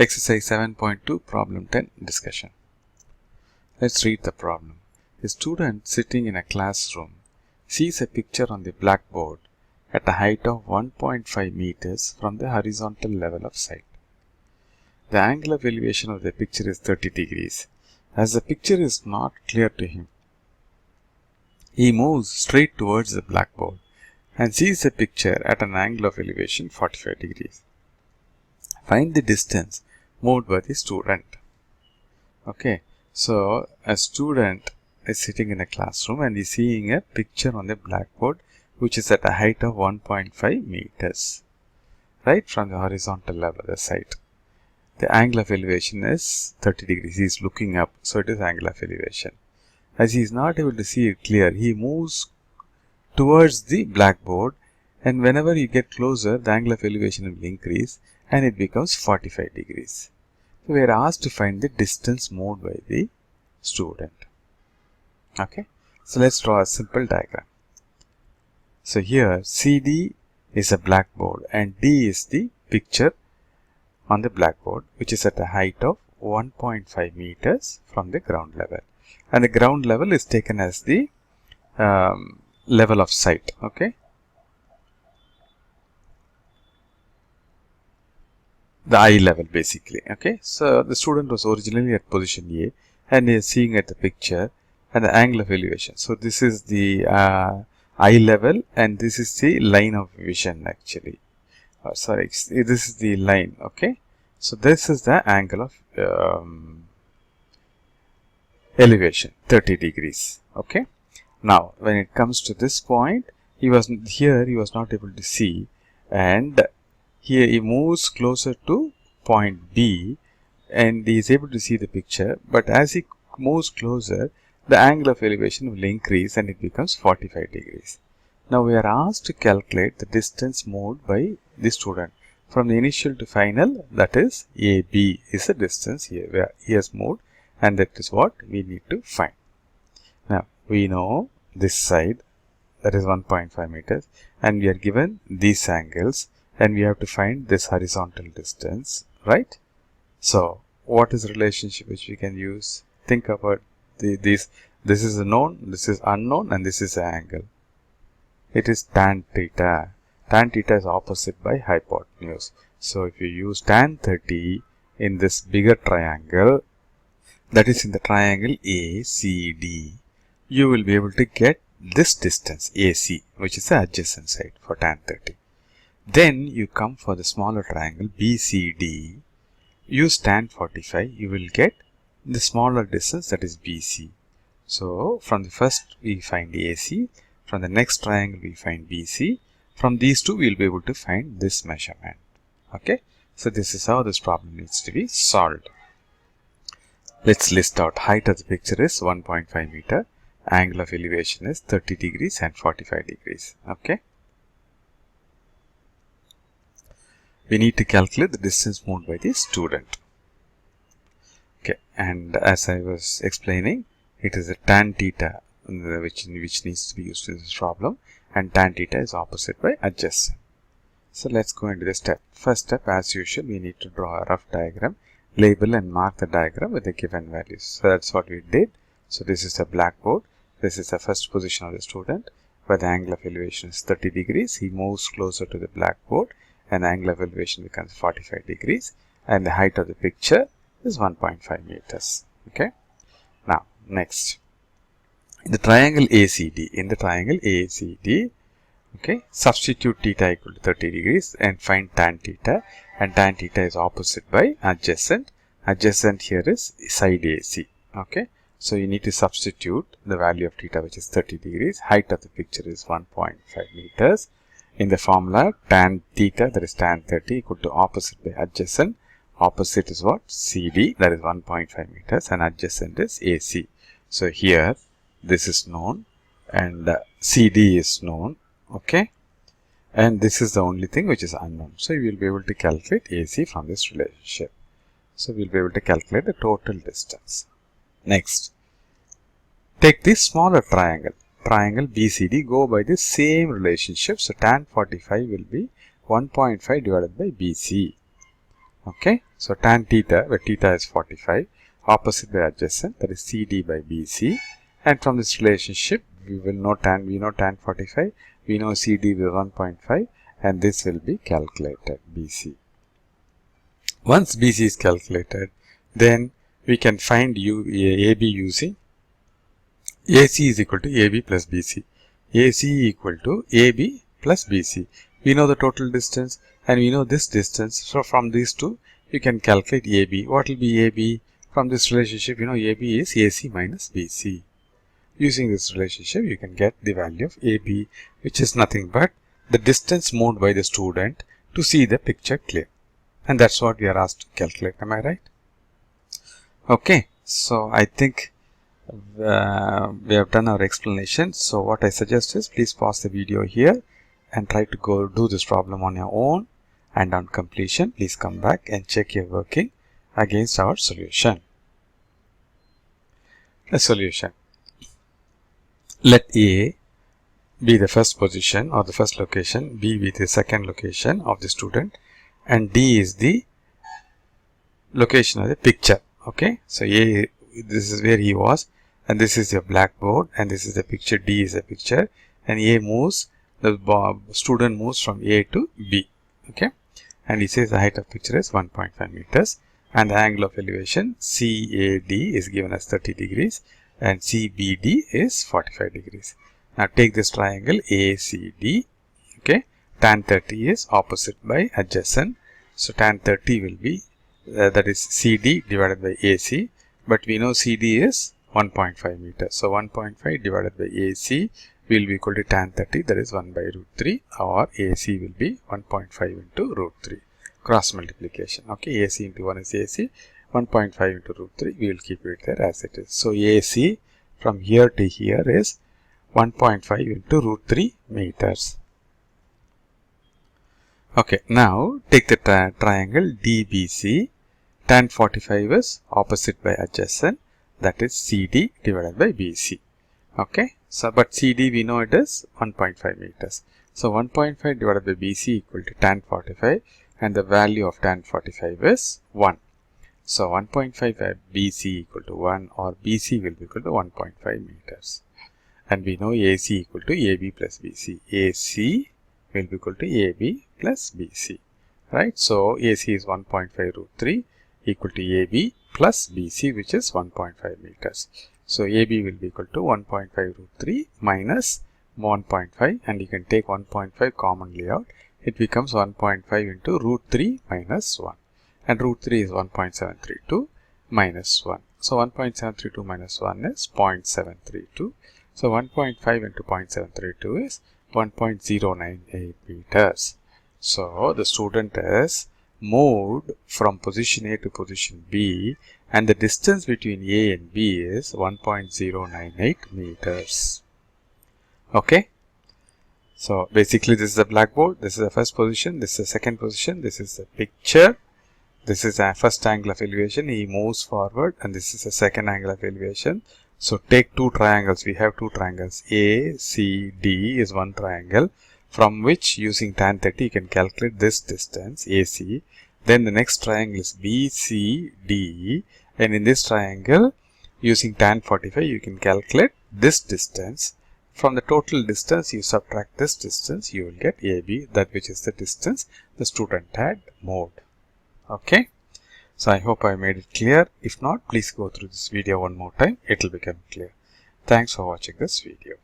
Exercise 7.2 Problem 10 Discussion. Let's read the problem. A student sitting in a classroom sees a picture on the blackboard at a height of 1.5 meters from the horizontal level of sight. The angle of elevation of the picture is 30 degrees. As the picture is not clear to him, he moves straight towards the blackboard and sees the picture at an angle of elevation 45 degrees. Find the distance moved by the student. Okay, so a student is sitting in a classroom and is seeing a picture on the blackboard which is at a height of 1.5 meters, right, from the horizontal level of the sight. The angle of elevation is 30 degrees. He is looking up, so it is angle of elevation. As he is not able to see it clear, he moves towards the blackboard, and whenever you get closer, the angle of elevation will increase and it becomes 45 degrees. So we are asked to find the distance moved by the student. Okay, so let's draw a simple diagram. So here CD is a blackboard and D is the picture on the blackboard which is at a height of 1.5 meters from the ground level, and the ground level is taken as the level of sight. Okay, the eye level basically. Okay, so the student was originally at position A and is seeing at the picture and the angle of elevation. So this is the eye level and this is the line of vision actually. This is the line. Okay, so this is the angle of elevation 30 degrees. Okay, now when it comes to this point, he was not able to see, and here he moves closer to point B and he is able to see the picture, but as he moves closer, the angle of elevation will increase and it becomes 45 degrees. Now we are asked to calculate the distance moved by the student from the initial to final, that is AB is the distance here where he has moved, and that is what we need to find. Now we know this side, that is 1.5 meters, and we are given these angles and we have to find this horizontal distance, right? So what is the relationship which we can use? Think about this is a known, this is unknown, and this is an angle. It is tan theta. Tan theta is opposite by hypotenuse. So if you use tan 30 in this bigger triangle, that is in the triangle ACD, you will be able to get this distance AC, which is the adjacent side for tan 30. Then you come for the smaller triangle BCD, use tan 45, you will get the smaller distance, that is BC. So from the first we find AC, from the next triangle we find BC, from these two we will be able to find this measurement. Okay, so this is how this problem needs to be solved. Let's list out. Height of the picture is 1.5 meter, angle of elevation is 30 degrees and 45 degrees. Okay, we need to calculate the distance moved by the student. Okay, and as I was explaining, it is a tan theta which needs to be used in this problem, and tan theta is opposite by adjacent. So let's go into the step. First step, as usual, we need to draw a rough diagram, label and mark the diagram with the given values. So that's what we did. So this is the blackboard. This is the first position of the student where the angle of elevation is 30 degrees. He moves closer to the blackboard and the angle of elevation becomes 45 degrees, and the height of the picture is 1.5 meters. Okay, now next, in the triangle ACD, okay, substitute theta equal to 30 degrees and find tan theta, and tan theta is opposite by adjacent. Adjacent here is side AC. Okay, so you need to substitute the value of theta, which is 30 degrees. Height of the picture is 1.5 meters. In the formula, tan theta, that is tan 30, equal to opposite by adjacent. Opposite is what? CD, that is 1.5 meters, and adjacent is AC. So here this is known and CD is known. Okay, and this is the only thing which is unknown. So you will be able to calculate AC from this relationship. So we will be able to calculate the total distance. Next, take this smaller triangle BCD, go by the same relationship. So tan 45 will be 1.5 divided by BC. Okay, so tan theta, where theta is 45, opposite by adjacent, that is CD by BC. And from this relationship, we know tan 45, we know CD is 1.5, and this will be calculated, BC. Once BC is calculated, then we can find AB using AC is equal to AB plus BC. AC equal to AB plus BC. We know the total distance and we know this distance. So from these two, you can calculate AB. What will be AB? From this relationship, you know AB is AC minus BC. Using this relationship, you can get the value of AB, which is nothing but the distance moved by the student to see the picture clear. And that's what we are asked to calculate. Am I right? Okay. So I think we have done our explanation. So what I suggest is please pause the video here and try to go do this problem on your own, and on completion please come back and check your working against our solution. The solution: let A be the first position or the first location, B be the second location of the student, and D is the location of the picture. Okay, so A, this is where he was, and this is your blackboard, and this is the picture, D is the picture, and A moves, the student moves from A to B. Okay, and he says the height of picture is 1.5 meters, and the angle of elevation CAD is given as 30 degrees, and CBD is 45 degrees. Now take this triangle ACD. Okay, tan 30 is opposite by adjacent, so tan 30 will be that is CD divided by AC, but we know CD is 1.5 meters. So 1.5 divided by AC will be equal to tan 30, that is 1 by root 3, or AC will be 1.5 into root 3. Cross multiplication. Okay, AC into 1 is AC, 1.5 into root 3, we will keep it there as it is. So AC from here to here is 1.5 into root 3 meters. Okay, now take the triangle DBC. Tan 45 is opposite by adjacent, that is CD divided by BC. Okay, so but CD we know it is 1.5 meters. So 1.5 divided by BC equal to tan 45, and the value of tan 45 is 1. So 1.5 by BC equal to 1, or BC will be equal to 1.5 meters. And we know AC equal to AB plus BC. AC will be equal to AB plus BC. Right, so AC is 1.5 root 3 equal to AB plus BC, which is 1.5 meters. So AB will be equal to 1.5 root 3 minus 1.5, and you can take 1.5 commonly out. It becomes 1.5 into root 3 minus 1, and root 3 is 1.732 minus 1. So 1.732 minus 1 is 0.732. So 1.5 into 0.732 is 1.098 meters. So the student is moved from position A to position B, and the distance between A and B is 1.098 meters. Okay, so basically this is the blackboard, this is the first position, this is the second position, this is the picture, this is the first angle of elevation, he moves forward, and this is the second angle of elevation. So take two triangles, we have two triangles, ACD is one triangle, from which using tan 30 you can calculate this distance AC. Then the next triangle is BCD, and in this triangle using tan 45 you can calculate this distance. From the total distance you subtract this distance, you will get AB, that which is the distance the student had moved. Okay, so I hope I made it clear. If not, please go through this video one more time, it will become clear. Thanks for watching this video.